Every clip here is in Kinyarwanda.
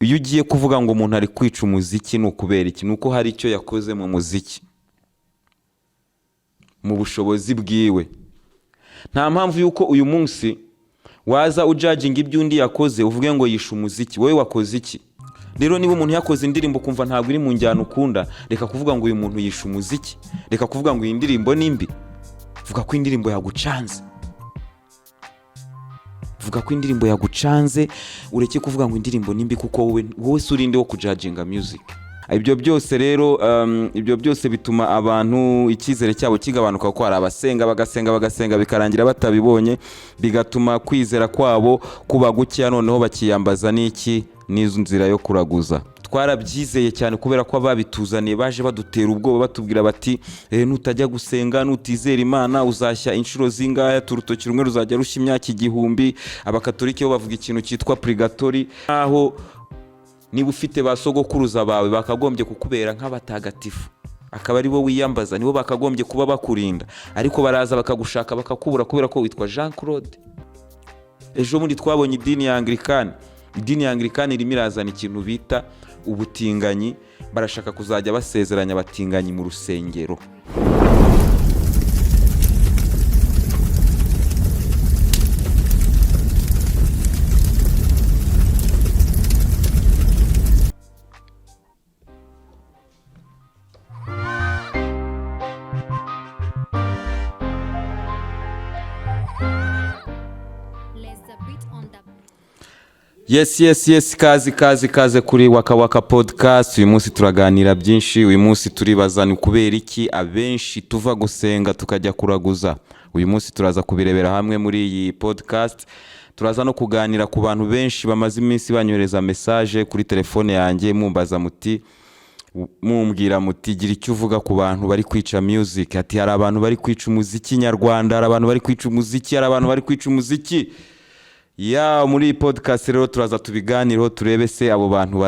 iyo ugiye kuvuga ngo umuntu ari kwica umuziki ni ukubera iki? Nuko hari icyo yakoze mu muziki, mu bushobozi bwiwe. Nta mpamvu yuko uyu munsi waza ujudging ibyo undi yakoze uvuge ngo yisha umuziki. Wowe wakoze iki? Rero niba umuntu yakoze indirimbo kumva ntabwo iri mu njyana ukunda, reka kuvuga ngo uyu muntu yisha umuziki, reka kuvuga ngo iyi ndirimbo ni mbi. Vuga ko indirimbo yagucanze, vuga ko indirimbo yagucanze, ureke kuvuga ngo indirimbo ni mbi, kuko wowe surinde wo kujudginga music. Ibyo byose rero ibyo byose bituma abantu icyizere cyabo kigabanuka, kuko hari abasenga bagasenga bikarangira batabibonye, bigatuma kwizera kwabo kuba guke, noneho bakiyambaza n'iki n'izo nzira yo kuraguza. Twarabyizeye cyane kubera ko ababituzaniye baje badutera ubwoba batubwira bati nutajya gusenga, nutizera Imana uzashya inshuro zingaya, turutoki rumwe ruzajya rushya imyaka 1000. Abakatolike bo bavuga ikintu cyitwa purgatori, aho niba ufite basogokuruza bawe bakagombye kukubera nk'abatagatifu, akaba ari bo wiyambaza, nibo bakagombye kuba bakurinda, ariko baraza bakagushaka bakakubura kubera ko witwa Jean Claude. Ejo bundi twabonye idini ya Anglikani. Idini ya Anglikani irimo irazana ikintu bita ubutinganyi, barashaka kuzajya basezeranya abatinganyi mu rusengero. Yes, kazi kuri Waka Waka podcast. Uyu munsi turaganira byinshi, uyu munsi turibaza ni kubera iki abenshi tuva gusenga tukajya kuraguza. Uyu munsi turaza kubirebera hamwe muri iyi podcast. Turaza no kuganira ku bantu benshi bamaze iminsi banyohereza message kuri telefone yanjye mumbaza muti, mumbwira muti gira icyo uvuga ku bantu bari kwica music. Ati hari abantu bari kwica umuziki nyarwanda, hari abantu bari kwica umuziki, hari abantu bari kwica umuziki. Muri podcast rero turaza tubiganiraho, turebe se abo bantu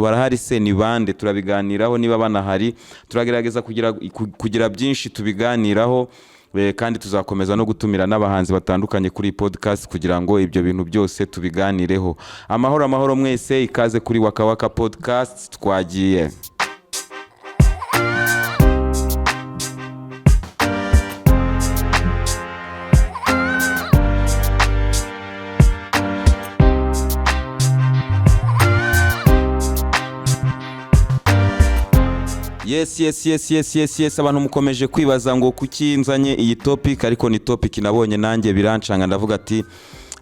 barahari se ni bande, turabiganiraho niba banahari. Turagerageza kugira byinshi tubiganiraho, kandi tuzakomeza no gutumira n'abahanzi batandukanye kuri podcast kugira ngo ibyo bintu byose tubiganireho. Amahoro mwese, ikaze kuri Waka Waka podcast. Twagiye. Yes, abantu mukomeje kwibaza ngo kuki nzanye iyi topic, ariko ni topic nabonye nanjye birancanga. Ndavuga ati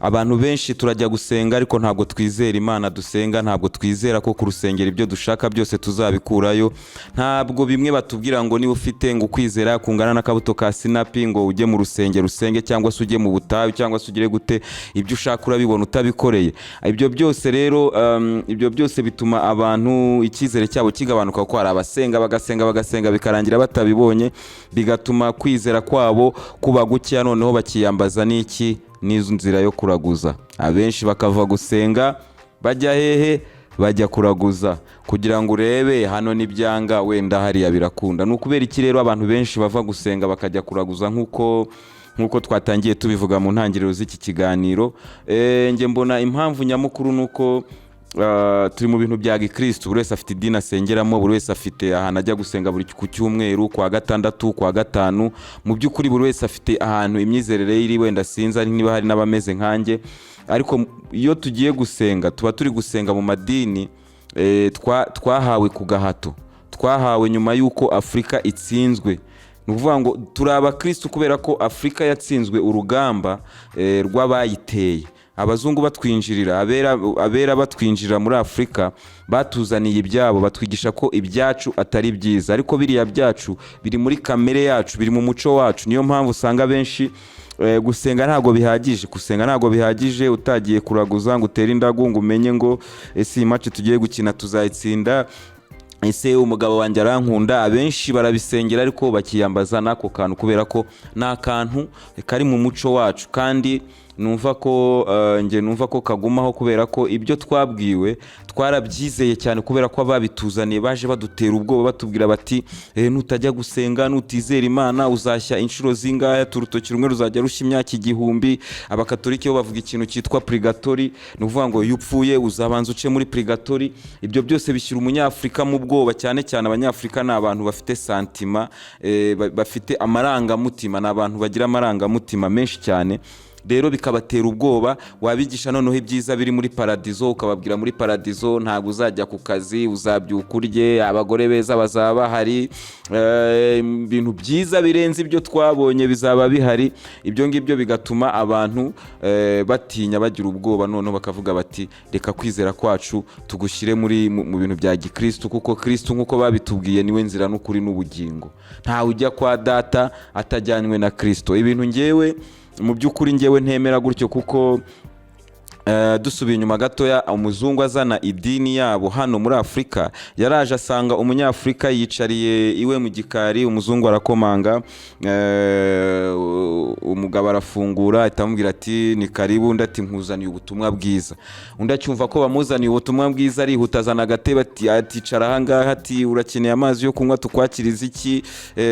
abantu benshi turajya gusenga ariko ntabwo twizera Imana dusenga, ntabwo twizera ko ku rusengero ibyo dushaka byose tuzabikurayo. Ntabwo bimwe batubwira ngo niba ufite ngo kwizera kungana n'akabuto ka sinapi ngo ujye mu rusengero usenge, cyangwa se ujye mu butayu, cyangwa se ugire gute, ibyo ushaka urabibona utabikoreye. Ibyo byose rero ibyo byose bituma abantu icyizere cyabo kigabanuka, kuko hari abasenga bagasenga bikarangira batabibonye, bigatuma kwizera kwabo kuba guke, noneho bakiyambaza n'iki n'izo nzira yo kuraguza. Abenshi bakava gusenga bajya hehe? Bajya kuraguza, kugira ngo urebe hano nibyanga wenda hariya birakunda. Nukubera iki rero abantu benshi bava gusenga bakajya kuraguza? Nkuko twatangiye tubivuga mu ntangiriro z'iki kiganiro, nge mbona impamvu nyamukuru nuko turi mu bintu bya gikristo. Buri wese afite idini asengeramo, buri wese afite ahantu ajya gusenga buri ku cyumweru, kwa gatandatu, kwa gatanu. Mu by'ukuri buri wese afite ahantu imyizerere iri, wenda sinza niba hari n'abameze nkanjye. Ariko iyo tugiye gusenga tuba turi gusenga mu madini twahawe ku gahato, twahawe nyuma y'uko Afurika itsinzwe. Ni ukuvuga ngo turi abakristo kubera ko Afurika yatsinzwe urugamba rw'abayiteye. Abazungu batwinjirira, abera batwinjira muri Afurika, batuzaniye ibyabo, batwigisha ko ibyacu atari byiza, ariko biriya byacu biri muri kamere yacu, biri mu muco wacu. Niyo mpamvu usanga benshi gusenga ntabwo bihagije, utagiye kuraguza ngo utere indagu ngo umenye ngo ese iyi match tugiye gukina tuzayitsinda, ese umugabo wanjye arankunda. Abenshi barabisengera ariko bakiyambaza n'ako kantu kubera ko nta kantu kari mu muco wacu, kandi numva ko kagumaho, kubera ko ibyo twabwiwe twarabyizeye cyane, kubera ko ababituzaniye baje badutera ubwoba batubwira bati nutajya gusenga, nutizera Imana uzashya inshuro zingahe, urutoki rumwe ruzajya rushya imyaka 1000. Abakatolike bo bavuga ikintu cyitwa purgatori, ni ukuvuga ngo iyo upfuye uzabanza uce muri purgatori. Ibyo byose bishyira umunyafurika mu bwoba, cyane cyane abanyafurika ni abantu bafite santima, bafite amarangamutima, ni abantu bagira amarangamutima menshi cyane. Rero bikabatera ubwoba. Wabigisha noneho ibyiza biri muri paradizo, ukababwira muri paradizo ntabwo uzajya ku kazi, uzabyuka urye, abagore beza bazaba hari, ibintu byiza birenze ibyo twabonye bizaba bihari. Ibyo ngibyo bigatuma abantu batinya, bagira ubwoba, noneho bakavuga bati reka kwizera kwacu tugushyire mu bintu bya gikristo, kuko Kristo nk'uko babitubwiye niwe nzira n'ukuri n'ubugingo. Ntawe ujya kwa data atajyanywe na Kristo. Ibintu ngewe mu by'ukuri ngewe ntemera gutyo, kuko dusubiye inyuma gatoya, umuzungu azana idini yabo hano muri Afurika, yaraje asanga umunyafurika yicariye iwe mu gikari, umuzungu arakomanga, umugabo arafungura, ahita amubwira ati ni karibu, undi ati nkuzaniye ubutumwa bwiza. Undi acyumva ko bamuzaniye ubutumwa bwiza, arihuta azana agatebe ati cara ahangaha, ati urakeneye amazi yo kunywa, tukwakiriza iki,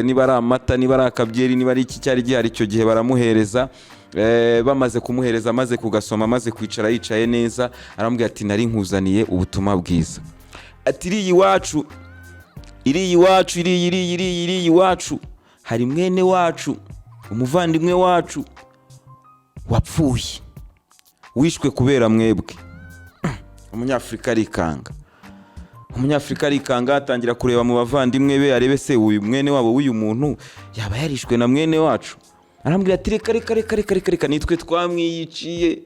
niba ari amata, niba ari akabyeri, niba ari iki cyari gihari icyo gihe baramuhereza. Bamaze kumuhereza, amaze kugasoma, amaze kwicara yicaye neza, aramubwira ati nari nkuzaniye ubutumwa bwiza. Ati iri iwacu hari mwene wacu, umuvandimwe wacu wapfuye, wishwe kubera mwebwe. Umunyafurika arikanga, atangira kureba mu bavandimwe be, arebe se uyu mwene wabo w'uyu muntu yaba yarishwe na mwene wacu. Arambwira ati reka nitwe twamwiyiciye.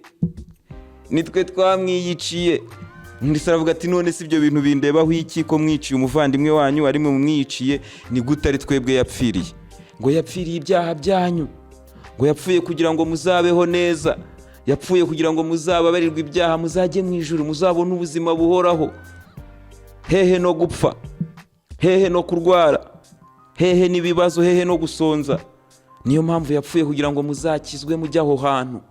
Ndetse aravuga ati none si ibyo bintu bindebaho iki, ko mwiciye umuvandimwe wanyu, ari mu mwiciye, ni gute ari twebwe yapfiriye? Ngo yapfiriye ibyaha byanyu, ngo yapfuye kugira ngo muzabeho neza, yapfuye kugira ngo muzababarirwe ibyaha, muzajye mu ijuru, muzabone ubuzima buhoraho, hehe no gupfa, hehe no kurwara, hehe n'ibibazo, hehe no gusonza. Niyo mpamvu yapfuye kugira ngo muzakizwe, mujye aho hantu.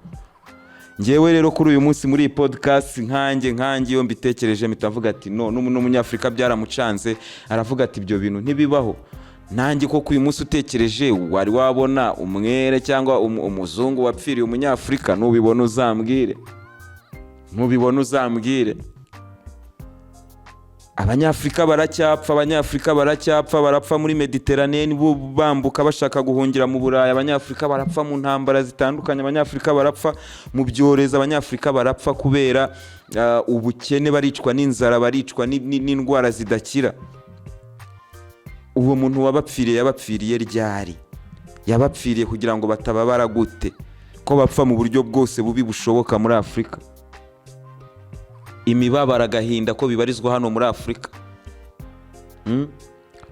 Ngewe rero kuri uyu munsi muri iyi podcast nkanjye iyo mbitekereje mitavuga ati no, n'umunyafurika byaramucanze, aravuga ati ibyo bintu ntibibaho. Nanjye koko uyu munsi utekereje, wari wabona umwere cyangwa umuzungu wapfiriye umunyafurika? Nubibona uzambwire. Abanyafurika baracyapfa, barapfa muri Mediterranean bambuka bashaka guhungira mu Burayi. Abanyafurika barapfa mu ntambara zitandukanye, abanyafurika barapfa mu byorezo, abanyafurika barapfa kubera ubukene, baricwa n'inzara, baricwa n'indwara zidakira. Uwo muntu yabapfiriye ryari? Yabapfiriye kugira ngo batababara gute? Ko bapfa mu buryo bwose bubi bushoboka muri Afurika. Imibabaro, agahinda ko bibarizwa hano muri Afurika.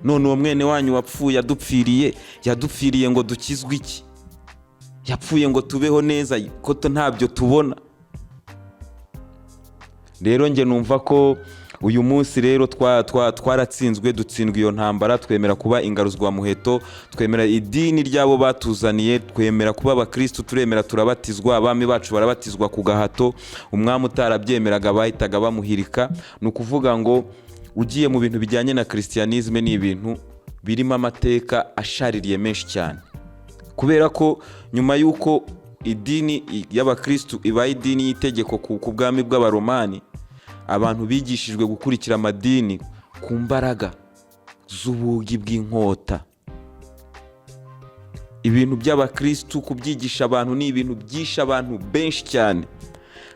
None uwo mwene wanyu wapfuye yadupfiriye ngo dukizwe iki? Yapfuye ngo tubeho neza, ko ntabyo tubona. Rero nge numva ko uyu munsi rero twaratsinzwe, dutsindwa iyo ntambara, twemera kuba ingaruzwa muheto, twemera idini ryabo batuzaniye, twemera kuba abakristo, turemera turabatizwa, abami bacu barabatizwa ku gahato. Umwami utarabyemeraga bahitaga bamuhirika. Ni ukuvuga ngo ugiye mu bintu bijyanye na Christianisme, ni ibintu birimo amateka ashaririye menshi cyane, kubera ko nyuma y'uko idini y'abakristo ibaye idini y'itegeko ku bwami bw'abaromani, abantu bigishijwe gukurikira amadini ku mbaraga z'ubugi bw'inkota. Ibintu by'abakristo kubyigisha abantu ni ibintu byisha abantu benshi cyane.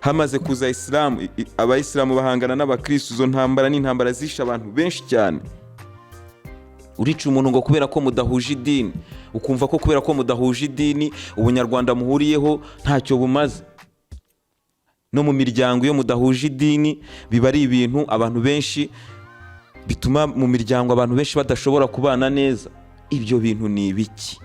Hamaze kuza Islam, abayisilamu bahangana n'abakristo, izo ntambara ni intambara zisha abantu benshi cyane. Urica umuntu ngo kubera ko mudahuje idini, ukumva ko kubera ko mudahuje idini ubunyarwanda muhuriyeho ntacyo bumaze. No mu miryango iyo mudahuje idini biba ari ibintu abantu benshi, bituma mu miryango abantu benshi badashobora kubana neza. Ibyo bintu ni ibiki?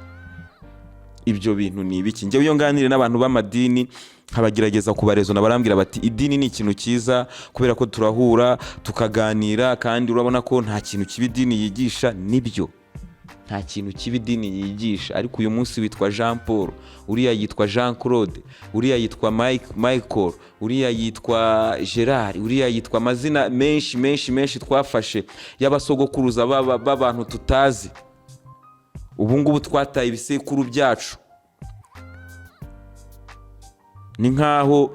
Njyewe iyo nganire n'abantu b'amadini nkabagerageza kubarezona, barambwira bati idini ni ikintu cyiza kubera ko turahura tukaganira, kandi urabona ko nta kintu kibi idini yigisha. Nibyo, nta kintu kibi idini yigisha. Ariko uyu munsi witwa Jean Paul, uriya yitwa Jean Claude, uriya yitwa Michael, uriya yitwa Gerard, uriya yitwa amazina menshi twafashe y'abasogokuruza b'abantu tutazi. Ubu ngubu twataye ibisekuru byacu. Ni nkaho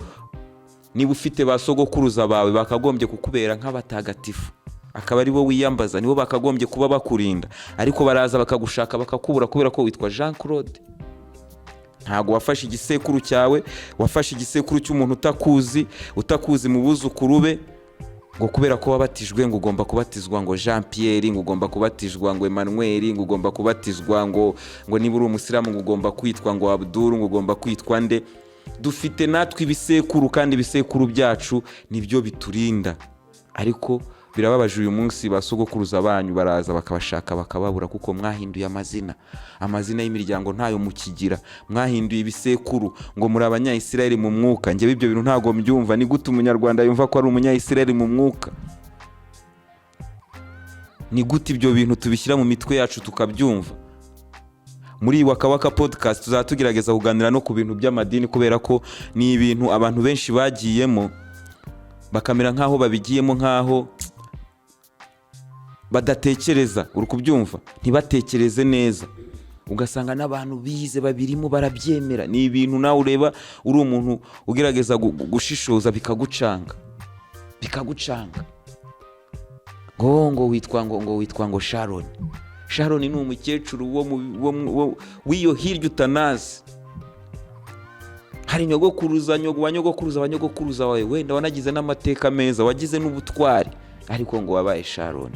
niba ufite basogokuruza bawe bakagombye kukubera nk'abatagatifu, akaba ari bo wiyambaza, nibo bakagombye kuba bakurinda, ariko baraza bakagushaka bakakubura kubera ko witwa Jean Claude. Ntago wafashe igisekuru cyawe, wafashe igisekuru cy'umuntu utakuzi mu buzukuru be, ngo kubera ko wabatijwe ngo ugomba kubatizwa ngo Jean Pierre, ngo ugomba kubatizwa ngo Emmanuel, ngo ugomba kubatizwa ngo niba uri umusilamu ngo ugomba kwitwa ngo Abdul, ngo ugomba kwitwa nde. Dufite natwe ibisekuru, kandi ibisekuru byacu nibyo biturinda. Ariko birababaje uyu munsi basogokuruza banyu baraza bakabashaka bakababura, kuko mwahinduye amazina y'imiryango ntayo mukigira, mwahinduye ibisekuru ngo muri abanyayisirayeli mu mwuka. Njye ibyo bintu ntago mbyumva. Ni gute umunyarwanda yumva ko ari umunyayisirayeli mu mwuka? Ni gute ibyo bintu tubishyira mu mitwe yacu tukabyumva? Muri Waka Waka podcast tuzatugerageza kuganira no ku bintu by'amadini, kubera ko ni ibintu abantu benshi bagiyemo bakamera nkaho babigiyemo nkaho badatekereza. Uri kubyumva? Ntibatekereze neza, ugasanga n'abantu bize babirimo barabyemera. Ni ibintu nawe ureba uri umuntu ugerageza gushishoza bikagucanga. ngo witwa ngo Sharon ni umukecuru w'iyo hirya utanazi. Hari nyogokuruza abanyogokuruza wawe, wenda wanagize n'amateka meza, wagize n'ubutwari, ariko ngo wabaye Sharon.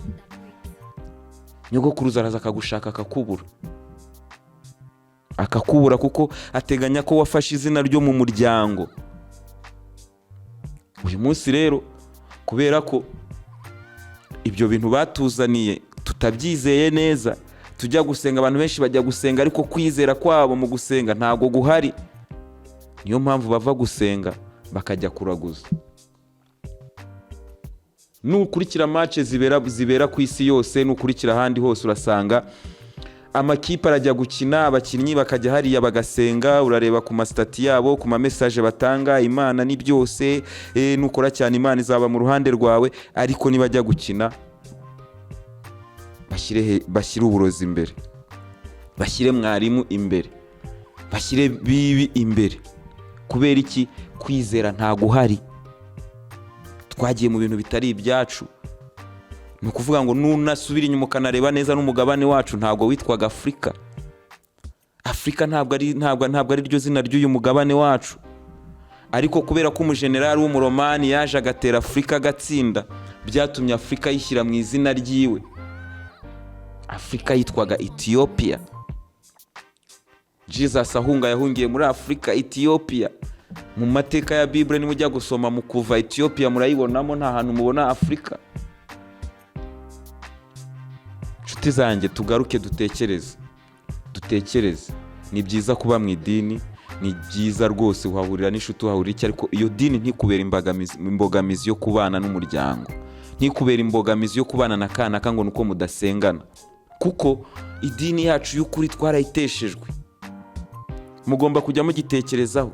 Nyogokuruza araza akagushaka akakubura kuko ateganya ko wafashe izina ryo mu muryango. Uyu munsi rero kubera ko ibyo bintu batuzaniye tutabyizeye neza, tujya gusenga, abantu benshi bajya gusenga ariko kwizera kwabo mu gusenga ntago guhari. Niyo mpamvu bava gusenga bakajya kuraguza. Nukurikira match zibera ku isi yose, nukurikira ahandi hose, urasanga amakipe arajya gukina, abakinnyi bakajya hariya bagasenga. Urareba ku mastati yabo, ku ma message batanga, Imana ni byose, nukora cyane Imana izaba mu ruhande rwawe. Ariko nibajya gukina bashyire uburozi imbere, bashyire mwarimu imbere, bashyire bibi imbere. Kubera iki? Kwizera ntago uhari. Twagiye mu bintu bitari ibyacu. Ni ukuvuga ngo nunasubira inyuma ukanareba neza n'umugabane wacu ntago witwaga Afrika. Afrika ntabwo ari ryo zina ry'uyu mugabane wacu. Ariko kubera ko umujenerali w'umuromani yaje agatera Afrika agatsinda, byatumye Afrika yishyira mu izina ryiwe. Afrika yitwaga Ethiopia. Jesus yahungiye muri Afrika, Ethiopia. Mu mateka ya Bible nimujya gusoma mu kuva Ethiopia murayibonamo, nta hantu mubona Afrika. Nshuti zanjye, tugaruke dutekereze. Ni byiza kuba mu idini, ni byiza rwose uhahurira n'inshuti, uhahurira iki, ariko iyo dini ntikubera imbogamizi yo kubana n'umuryango, ntikubera imbogamizi yo kubana na kanaka ngo nuko mudasengana. Kuko idini yacu y'ukuri twarayiteshejwe. Mugomba kujya mugitekerezaho.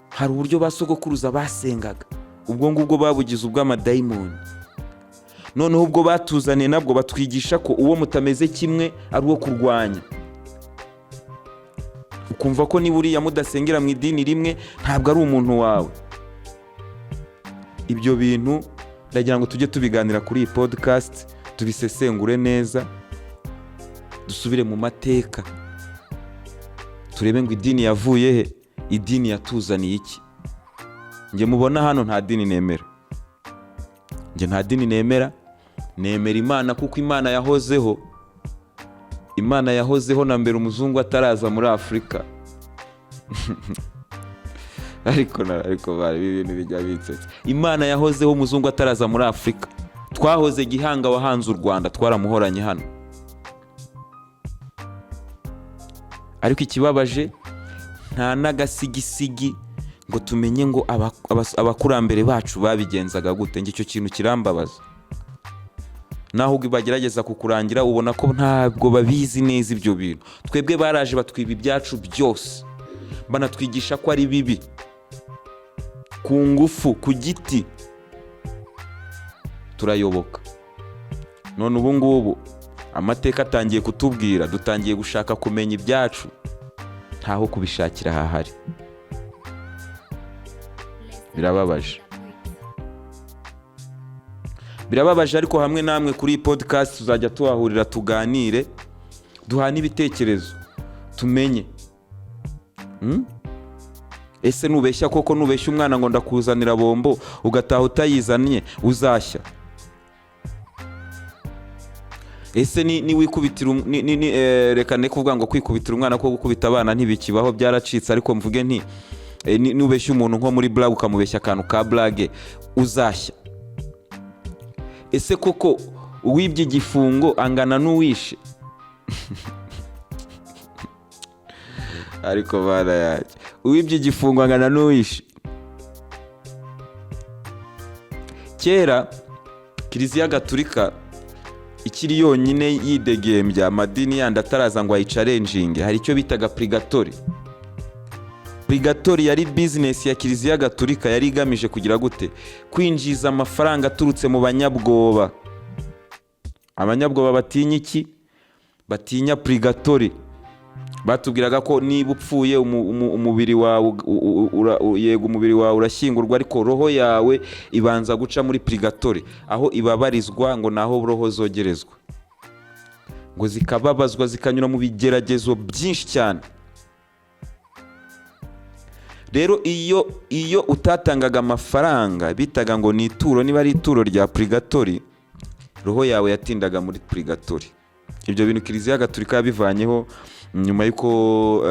Hari uburyo basogokuruza basengaga, ubwo ngubwo babugize ubw'amadayimoni. Noneho ubwo batuzaniye nabwo batwigisha ko uwo mutameze kimwe ari uwo kurwanya. Ukumva ko niba uriya mudasengera mu idini rimwe ntabwo ari umuntu wawe. Ibyo bintu ndagira ngo tujye tubiganira kuri iyi podcast, tubisesengure neza, dusubire mu mateka, turebe ngo idini yavuye he, idini yatuzaniye iki. Nge mubona hano nta dini nemera. Nge nta dini nemera Imana, kuko Imana yahozeho na mbere umuzungu ataraza muri Afrika. ariko bari ibintu bijya bitsetse. Imana yahozeho umuzungu ataraza muri Afrika. Twahoze Gihanga wahanze u Rwanda, twaramuhoranye hano. Ariko ikibabaje, nta n'agasigisigi ngo tumenye ngo abakurambere bacu babigenzaga gute. Nge icyo kintu kirambabaza. naho bagerageza kukurangira ubona ko ntabwo babizi neza ibyo bintu. Twebwe baraje batwiba ibyacu byose, banatwigisha ko ari bibi, ku ngufu, ku giti, turayoboka. None ubu ngubu amateka atangiye kutubwira, dutangiye gushaka kumenya ibyacu, ntaho kubishakira hahari. Birababaje ariko hamwe namwe kuri iyi podcast tuzajya tuhahurira tuganire, duhana ibitekerezo, tumenye ese nubeshya koko, nubeshya umwana ngo ndakuzanira bombo ugataha utayizanye uzashya? Ese ni wikubitira reka ne kuvuga ngo kwikubitira umwana ko gukubita abana ntibikibaho, byaracitse, ariko mvuge nti nubeshya umuntu nko muri blague ukamubeshya akantu ka blague uzashya? Ese koko uwibye igifungo angana n'uwishe? Ariko bana yaje, uwibye igifungo angana n'uwishe? Kera Kiliziya Gatulika ikiri yonyine yidegembya, amadini yandi ataraza ngo ayicarenjinge, hari icyo bitaga purgatori. Purgatori yari business ya Kiliziya Gatulika, yari igamije kugira gute? Kwinjiza amafaranga aturutse mu banyabwoba. Abanyabwoba batinya iki? Batinya purgatori. Batubwiraga ko niba upfuye umubiri wawe yego umubiri wawe urashyingurwa, ariko roho yawe ibanza guca muri purgatori, aho ibabarizwa ngo naho roho zogerezwa, ngo zikababazwa, zikanyura mu bigeragezo byinshi cyane. Rero iyo utatangaga amafaranga bitaga ngo ni ituro, niba ari ituro rya purgatori, roho yawe yatindaga muri purgatori. Ibyo bintu Kiliziya Gatulika yabivanyeho nyuma yuko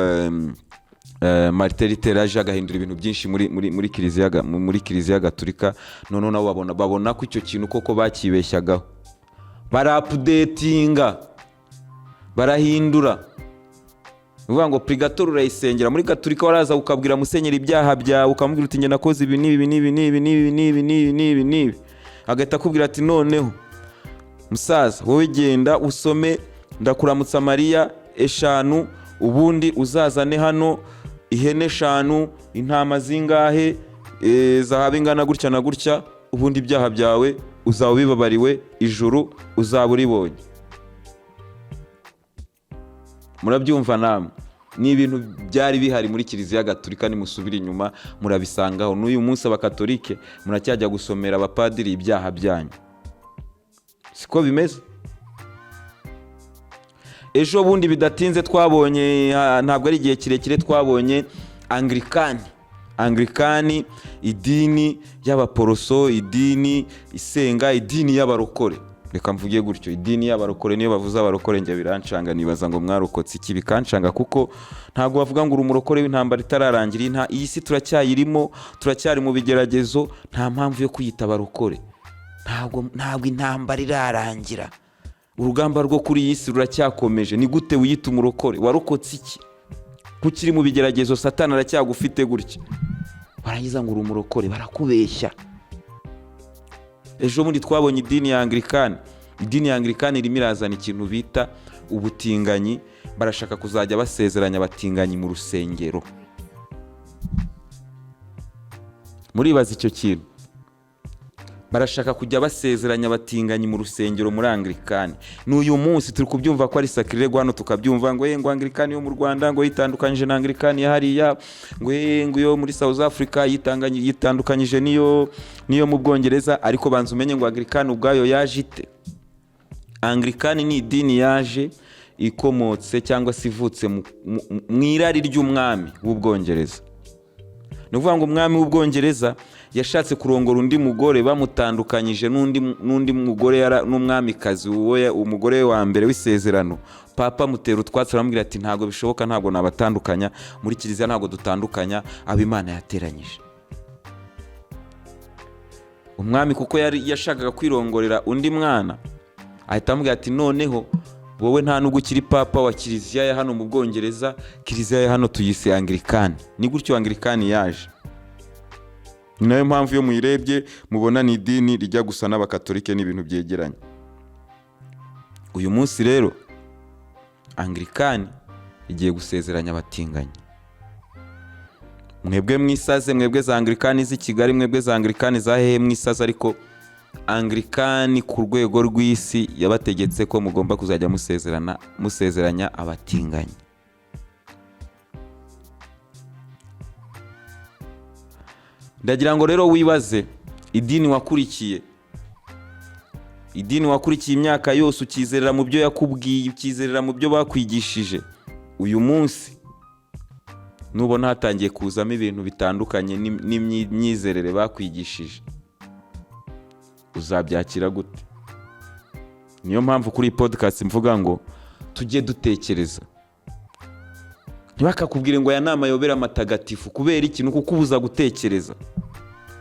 Martin Luther aje agahindura ibintu byinshi muri Kiliziya Gatulika. None nabo babona ko icyo kintu koko bakibeshyagaho, barapudetinga, barahindura. Uvuga ngo purgatori urayisengera. Muri Gatulika waraza ukabwira musenyeri ibyaha byawe, ukamubwira uti nge nakoze ibi n'ibi, agahita akubwira ati noneho musaza wowe genda usome ndakuramutsa Mariya 5, ubundi uzazane hano ihene 5, intama zingahe, zahabu ingana gutya na gutya, ubundi ibyaha byawe uzaba ubibabariwe, ijuru uzaba uribonye. Murabyumva namwe? Ni ibintu byari bihari muri Kiliziya Gatulika, nimusubira inyuma murabisangaho. N'uyu munsi abakatolike muracyajya gusomera abapadiri ibyaha byanyu. Siko bimeze? Ejo bundi bidatinze twabonye, ntabwo ari igihe kirekire, twabonye Anglikani, idini y'abaporoso, idini isenga, idini y'abarokore. Reka mvuge gutyo, idini y'abarokore. Niyo bavuze abarokore njye birancanga, nibaza ngo mwarokotse iki? Bikancanga kuko ntabwo bavuga ngo umurokore w'intambara itararangira. Iyi si turacyayirimo, turacyari mu bigeragezo, nta mpamvu yo kwiyita abarokore. Ntabwo intambara irarangira, urugamba rwo kuri iyi si ruracyakomeje. Ni gute wiyita umurokore? Warokotse iki? Kukiri mu bigeragezo Satani aracyagufite gutya, barangiza ngo uri umurokore, barakubeshya. Ejo bundi twabonye idini ya Anglikani. Idini ya Anglikani irimo irazana ikintu bita ubutinganyi. Barashaka kuzajya basezeranya abatinganyi mu rusengero. Muribaza icyo kintu? Barashaka kujya basezeranya abatinganyi mu rusengero muri Anglikani. N'uyu munsi turi kubyumva ko ari sacrilege, hano tukabyumva ngo ngo Anglikani yo mu Rwanda ngo yitandukanyije na Anglikani ya hariya, ngo yo muri South Africa yitandukanyije niyo mu Bwongereza. Ariko banza umenye ngo Anglikani ubwayo yaje ite? Anglikani ni idini yaje ikomotse cyangwa se ivutse mu irari ry'umwami w'Ubwongereza. Ni ukuvuga ngo umwami w'Ubwongereza yashatse kurongora undi mugore, bamutandukanyije n'undi mugore n'umwamikazi, umugore wa mbere w'isezerano. Papa mutera utwatsi, aramubwira ati ntabwo bishoboka, ntabwo nabatandukanya, muri Kiliziya ntabwo dutandukanya abo Imana yateranyije. Umwami kuko yari yashakaga kwirongorera undi mwana, ahita amubwira ati noneho wowe nta nubwo ukiri papa wa Kiliziya ya hano mu Bwongereza, Kiliziya ya hano tuyise Anglikani. Ni gutyo Anglikani yaje. Ni nayo mpamvu iyo muyirebye mubona ni idini rijya gusa n'abakatolike n'ibintu byegeranye. uyu munsi rero Anglikani igiye gusezeranya abatinganyi. Mwebwe mwisaze, mwebwe za Anglikani z'i Kigali, mwebwe za Anglikani za hehe mwisaze, ariko Anglikani ku rwego rw'isi yabategetse ko mugomba kuzajya musezeranya abatinganyi. Ndagira ngo rero wibaze idini wakurikiye imyaka yose, ukizerera mu byo yakubwiye, ukizerera mu byo bakwigishije. Uyu munsi nubona hatangiye kuzamo ibintu bitandukanye n'imyizerere bakwigishije, uzabyakira gute? Niyo mpamvu kuri podcast mvuga ngo tujye dutekereza. Ntibakakubwire ngo aya nama yobera amatagatifu. Kubera ikintu kukubuza gutekereza.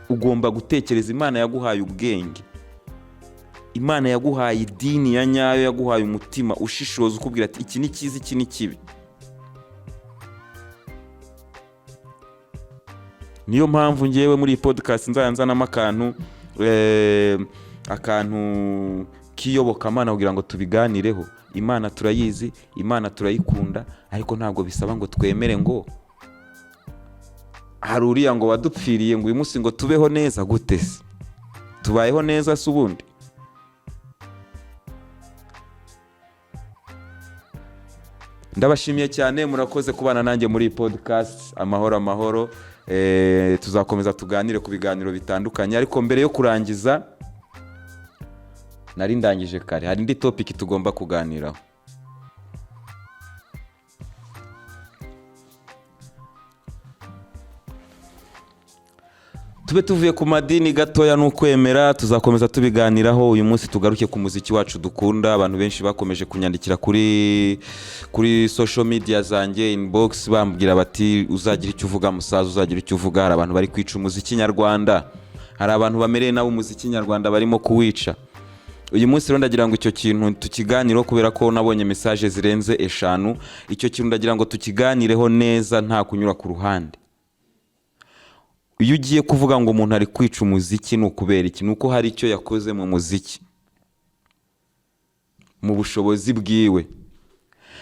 Ugomba gutekereza. Imana yaguhaye ubwenge, Imana yaguhaye idini ya nyayo, yaguhaye umutima ushishoza ukubwira ati iki ni cyiza, iki ni kibi. Niyo mpamvu ngewe muri podcast nzanamo akantu kiyobokamana kugira ngo tubiganireho. Imana turayizi, Imana turayikunda, ariko ntabwo bisaba ngo twemere ngo hari uriya ngo wadupfiriye ngo uyu munsi ngo tubeho neza. Gute se tubayeho neza se ubundi? Ndabashimiye cyane, murakoze kubana nanjye muri podcast. Amahoro. Tuzakomeza tuganire ku biganiro bitandukanye, ariko mbere yo kurangiza nari ndangije kare, hari indi topic tugomba kuganiraho. Tube tuvuye ku madini gatoya n'ukwemera, tuzakomeza tubiganiraho. Uyu munsi tugaruke ku muziki wacu dukunda. Abantu benshi bakomeje kunyandikira kuri social media zanjye inbox bambwira bati uzagira icyo uvuga musaza, uzagira icyo uvuga. Hari abantu bari kwica umuziki nyarwanda, hari abantu bamereye nabo umuziki nyarwanda barimo kuwica. Uyu munsi rero ndagira ngo icyo kintu tukiganireho, kubera ko nabonye message zirenze 5. Icyo kintu ndagira ngo tukiganireho neza, nta kunyura ku ruhande. Iyo ugiye kuvuga ngo umuntu ari kwica umuziki, ni ukubera iki? Nuko hari icyo yakoze mu muziki, mu bushobozi bwiwe.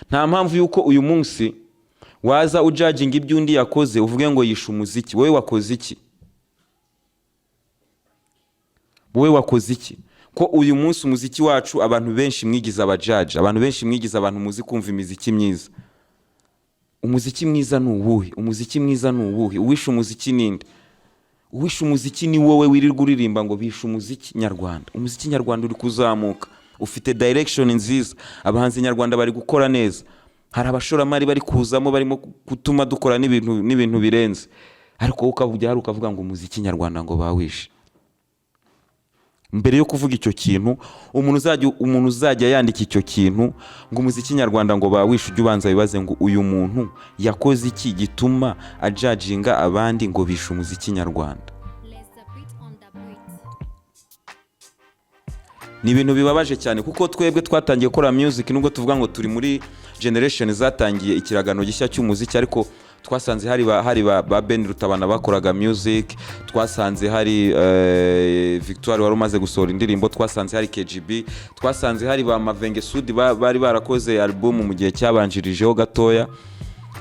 Nta mpamvu yuko uyu munsi waza ujudging ibyo undi yakoze uvuge ngo yisha umuziki. Wowe wakoze iki? Wowe wakoze iki? Ko uyu munsi umuziki wacu abantu benshi mwigiza abajudge, abantu benshi mwigiza abantu muzi kumva imiziki myiza. Umuziki mwiza ni uwuhe? Umuziki mwiza ni uwuhe? Uwisha umuziki ninde? Uwisha umuziki ni wowe wirirwa uririmba ngo bisha umuziki nyarwanda. Umuziki nyarwanda uri kuzamuka, ufite direction nziza, abahanzi nyarwanda bari gukora neza, hari abashoramari bari kuzamo barimo gutuma dukora n'ibintu birenze. Ariko ukavuga ngo umuziki nyarwanda ngo bawishe. Mbere yo kuvuga icyo kintu, umuntu uzajya yandika icyo kintu ngo umuziki nyarwanda ngo bawishe, ujye ubanza bibaze ngo uyu muntu yakoze iki gituma ajudginga abandi ngo bishe umuziki nyarwanda. Ni ibintu bibabaje cyane, kuko twebwe twatangiye gukora music, nubwo tuvuga ngo turi muri generation zatangiye ikiragano gishya cy'umuziki, ariko twasanze hari ba Ben Rutabana bakoraga music, twasanze hari Victoire wari umaze gusohora indirimbo, twasanze hari KGB, twasanze hari ba Mavenge Sudi bari barakoze album mu gihe cyabanjirijeho gatoya.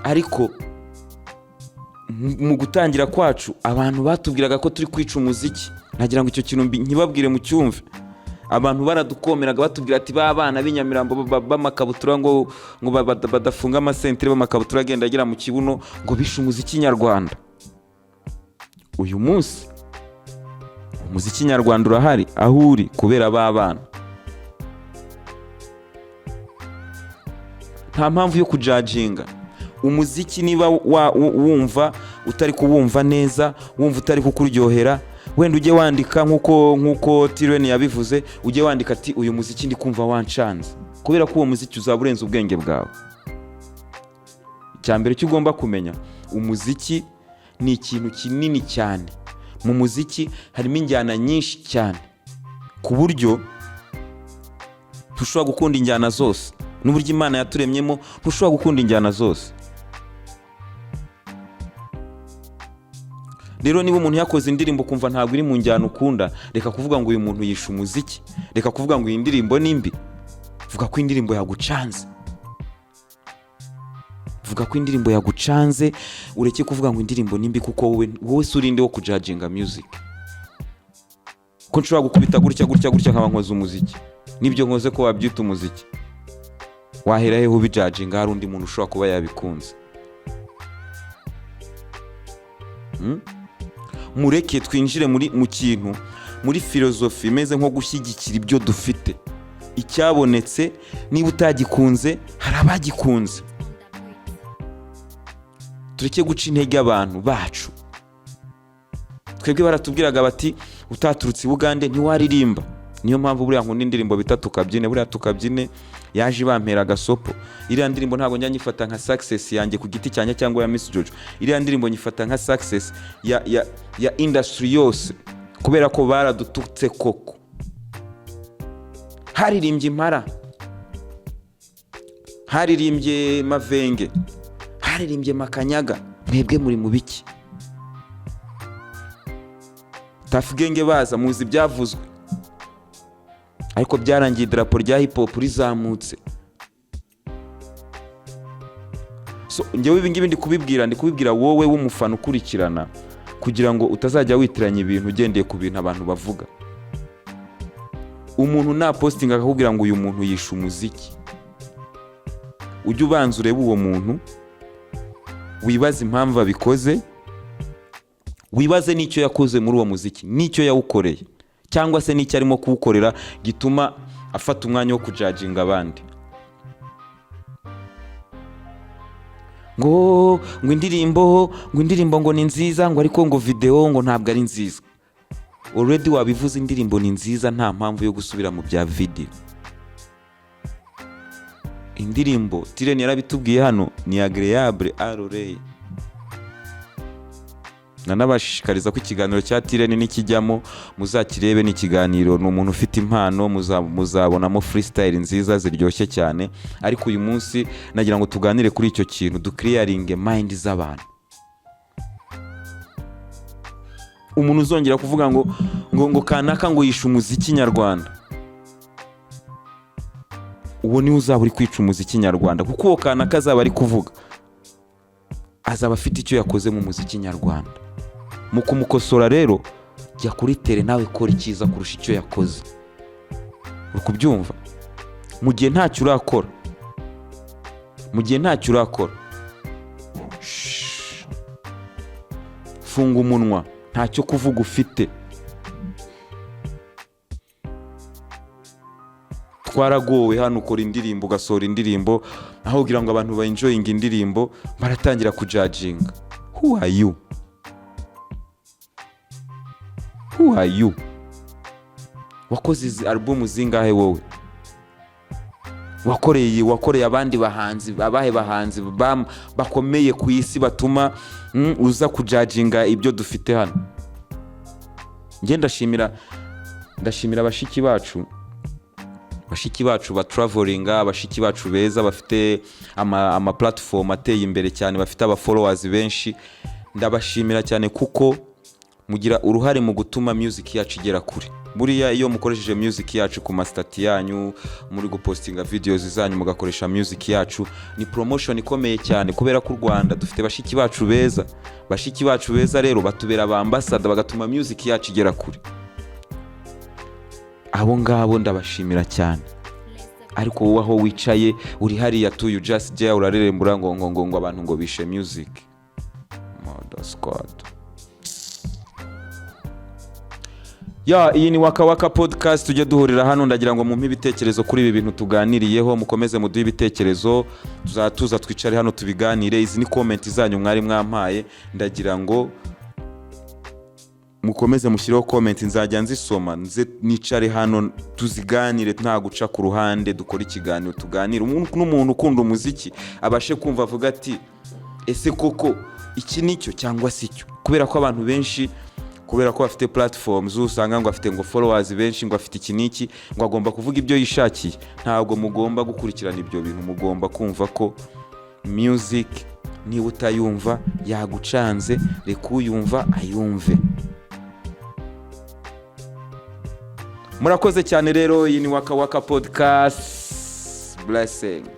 Ariko mu gutangira kwacu abantu batubwiraga ko turi kwica umuziki. Nagira ngo icyo kintu nkibabwire mu cyumve. Abantu baradukomeraga batubwira ati ba bana b'inyamirambo b'amakabutura ngo badafunga amasentere, b'amakabutura agenda agira mu kibuno ngo bishe umuziki nyarwanda. Uyu munsi umuziki nyarwanda urahari aho uri kubera ba bana. Nta mpamvu yo kujudginga umuziki. Niba wumva utari kuwumva neza, wumva utari kukuryohera, wenda ujye wandika nkuko Tireni yabivuze, ujye wandika ati uyu muziki ndi kumva wancanze, kubera ko uwo muziki uzaburenza ubwenge bwawe. Icyambere cyo ugomba kumenya, umuziki ni ikintu kinini cyane. Mu muziki harimo injyana nyinshi cyane, ku buryo ntushobora gukunda injyana zose. N'uburyo Imana yaturemyemo ntushobora gukunda injyana zose. Rero niba umuntu yakoze indirimbo kumva ntabwo iri mu njyana ukunda, reka kuvuga ngo uyu muntu yisha umuziki, reka kuvuga ngo iyi ndirimbo ni mbi. vuga ko indirimbo yagucanze, vuga ko indirimbo yagucanze, ureke kuvuga ngo indirimbo nimbi, kuko wowe surinde wo kujudginga music. Ko nshobora gukubita gutya nkaba nkoze umuziki, nibyo nkoze ko wabyita umuziki, wahera he ubijudginga hari undi muntu ushobora kuba yabikunze? Mureke twinjire mu kintu, muri filozofi imeze nko gushyigikira ibyo dufite. Icyabonetse niba utagikunze hari abagikunze. Tureke guca intege abantu bacu. Twebwe baratubwiraga bati utaturutse i Bugande ntiwaririmba. Niyo mpamvu buriya nkunda indirimbo bita Tukabyine. Buriya Tukabyine yaje bampera gasopo. Iriya ndirimbo ntabwo njya nyifata nka success yanjye ku giti cyanya cyangwa ya Miss Jojo. Iriya ndirimbo nyifata nka success ya industry yose, kubera ko baradututse koko. Haririmbye Impara, haririmbye Mavenge, haririmbye Makanyaga. Mwebwe muri mu biki? Tuff Gang baza muzi byavuzwe, ariko byarangiye idarapo rya hip hop rizamutse. So njyewe ibingibi ndi kubibwira wowe w'umufana ukurikirana, kugira ngo utazajya witiranya ibintu ugendeye ku bintu abantu bavuga. Umuntu na posting akakubwira ngo uyu muntu yishe umuziki, ujye ubanza urebe uwo muntu, wibaze impamvu abikoze, wibaze n'icyo yakoze muri uwo muziki, n'icyo yawukoreye, cyangwa se n'icyo arimo kuwukorera gituma afata umwanya wo kujudginga abandi. Ngo indirimbo ngo ni nziza, ngo ariko ngo video ngo ntabwo ari nziza. Already wabivuze indirimbo ni nziza, nta mpamvu yo gusubira mu bya video. Indirimbo Tireni yarabitubwiye hano ni agreeable à l'oreille. Nanabashishikariza ko ikiganiro cya Tireni nikijyamo muzakirebe. Ni ikiganiro, ni umuntu ufite impano, muzabonamo freestyle nziza ziryoshye cyane. Ariko uyu munsi nagira ngo tuganire kuri icyo kintu, clearing mind z'abantu. Umuntu uzongera kuvuga ngo kanaka ngo yishe umuziki nyarwanda, uwo ni uzaba uri kwica umuziki nyarwanda, kuko uwo kanaka azaba ari kuvuga azaba afite icyo yakoze mu muziki nyarwanda. Mu kumukosora rero, jya kuri tere nawe kora icyiza kurusha icyo yakoze. Uri kubyumva? Mu gihe ntacyo urakora, funga umunwa, ntacyo kuvuga ufite. Twaragowe hano, ukora indirimbo, ugasohora indirimbo, aho ugira ngo abantu enjoying indirimbo, baratangira kujudginga. Who are you? Wakoze izi album zingahe wowe? Wakoreye abandi bahanzi, abahe bahanzi bakomeye ku isi batuma uza kujudginga ibyo dufite hano? Nge ndashimira bashiki bacu ba travelinga, bashiki bacu beza bafite ama platform ateye imbere cyane, bafite aba followers benshi. Ndabashimira cyane kuko mugira uruhare mu gutuma music yacu igera kure. Buriya iyo mukoresheje music yacu ku mastati yanyu, muri gupostinga videos zanyu mugakoresha music yacu, ni promotion ikomeye cyane, kubera ko u Rwanda dufite bashiki bacu beza rero batubera aba ambassador, bagatuma music yacu igera kure. Abo ngabo ndabashimira cyane. Ariko wowe aho wicaye uri hariya tu, you just there urarerembura ngo abantu ngo bishe music. Mother squad. Iyi ni Waka Waka podcast, tujye duhurira hano. Ndagira ngo mumpe ibitekerezo kuri ibi bintu tuganiriyeho, mukomeze muduhe ibitekerezo, tuzatuza twicare hano tubiganire. Izi ni comment zanyu mwari mwampaye, ndagira ngo mukomeze mushireho comment, nzajya nzisoma, nicare hano tuziganire, nta guca ku ruhande, dukora ikiganiro tuganire. N'umuntu ukunda umuziki abashe kumva avuga ati ese koko iki nicyo cyangwa si cyo, kubera ko abantu benshi, kubera ko bafite platforms, usanga ngo afite ngo followers benshi, ngo afite iki niki, ngo agomba kuvuga ibyo yishakiye. Ntabwo mugomba gukurikirana ibyo bintu, mugomba kumva ko music niba utayumva yagucanze, reka uyumva ayumve. Murakoze cyane rero. Iyi ni Waka Waka podcast. blessing.